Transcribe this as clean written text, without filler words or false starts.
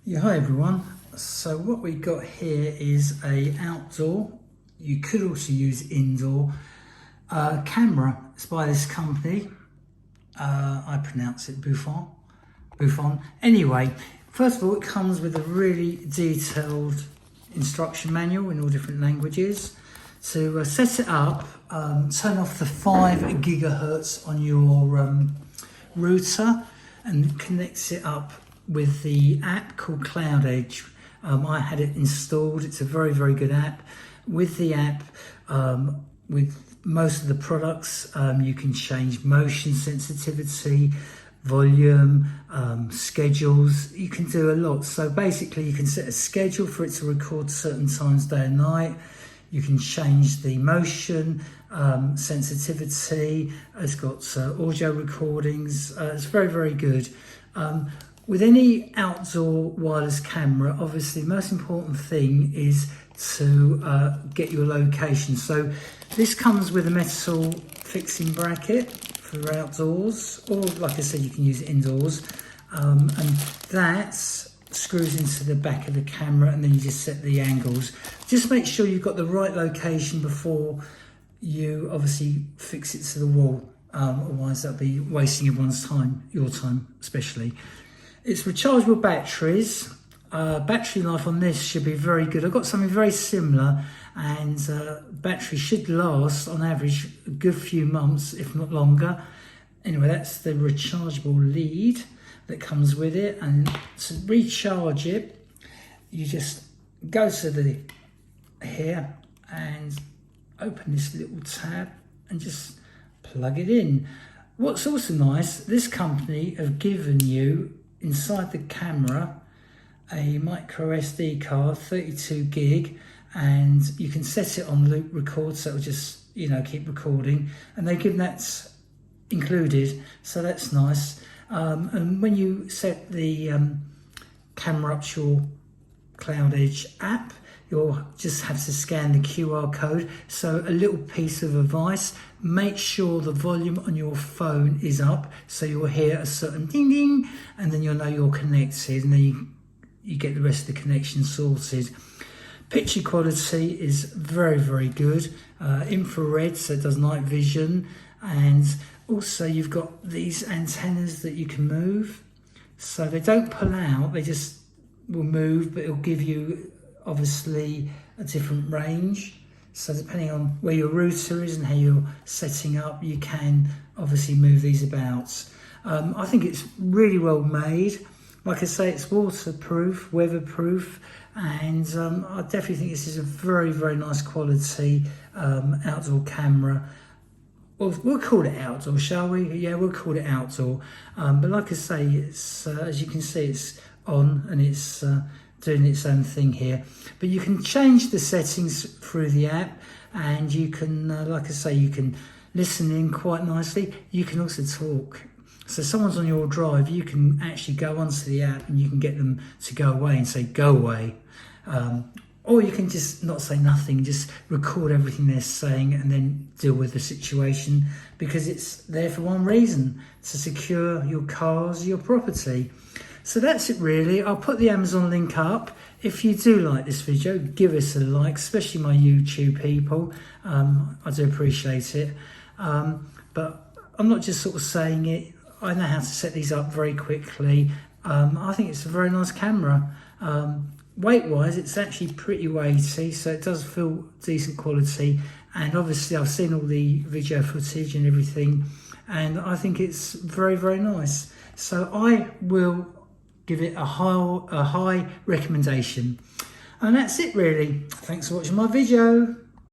Yeah, hi everyone. So what we've got here is a outdoor, you could also use indoor, camera. It's by this company. I pronounce it Boifun. Anyway, first of all, it comes with a really detailed instruction manual in all different languages. To set it up, turn off the 5 gigahertz on your router and connects it up with the app called Cloud Edge. I had it installed. It's a very, very good app. With the app, with most of the products, you can change motion sensitivity, volume, schedules. You can do a lot. So basically you can set a schedule for it to record certain times, day and night. You can change the motion sensitivity. It's got audio recordings. It's very, very good. With any outdoor wireless camera, obviously the most important thing is to get your location. So this comes with a metal fixing bracket for outdoors, or like I said, you can use it indoors. And that screws into the back of the camera, and then you just set the angles. Just make sure you've got the right location before you obviously fix it to the wall. Otherwise that'll be wasting everyone's time, your time especially. It's rechargeable batteries. Battery life on this should be very good. I've got something very similar, and battery should last on average a good few months, if not longer. Anyway, that's the rechargeable lead that comes with it, and to recharge it, you just go to the here and open this little tab and just plug it in. What's also nice, this company have given you inside the camera a micro SD card, 32 gig, and you can set it on loop record, so it'll just, you know, keep recording, and they've given that included, so that's nice. And when you set the camera up to your Cloud Edge app, you'll just have to scan the QR code. So a little piece of advice, make sure the volume on your phone is up, so you'll hear a certain ding ding, and then you'll know you're connected, and then you get the rest of the connection sorted. Picture quality is very, very good. Infrared, so it does night vision, and also you've got these antennas that you can move, so they don't pull out, they just will move, but it'll give you obviously a different range. So depending on where your router is and how you're setting up, you can obviously move these about. I think it's really well made. Like I say, it's waterproof, weatherproof, and I definitely think this is a very, very nice quality outdoor camera. We'll call it outdoor, shall we? Yeah, we'll call it outdoor. But like I say, it's as you can see, it's on, and it's doing its own thing here. But you can change the settings through the app, and you can, like I say, you can listen in quite nicely. You can also talk. So someone's on your drive, you can actually go onto the app and you can get them to go away and say, go away. Or you can just not say nothing, just record everything they're saying and then deal with the situation, because it's there for one reason, to secure your cars, your property. So that's it really. I'll put the Amazon link up. If you do like this video, give us a like, especially my YouTube people. I do appreciate it. But I'm not just sort of saying it. I know how to set these up very quickly. I think it's a very nice camera. Weight-wise, it's actually pretty weighty, so it does feel decent quality. And obviously, I've seen all the video footage and everything, and I think it's very, very nice. So I will give it a high recommendation. And that's it really. Thanks for watching my video.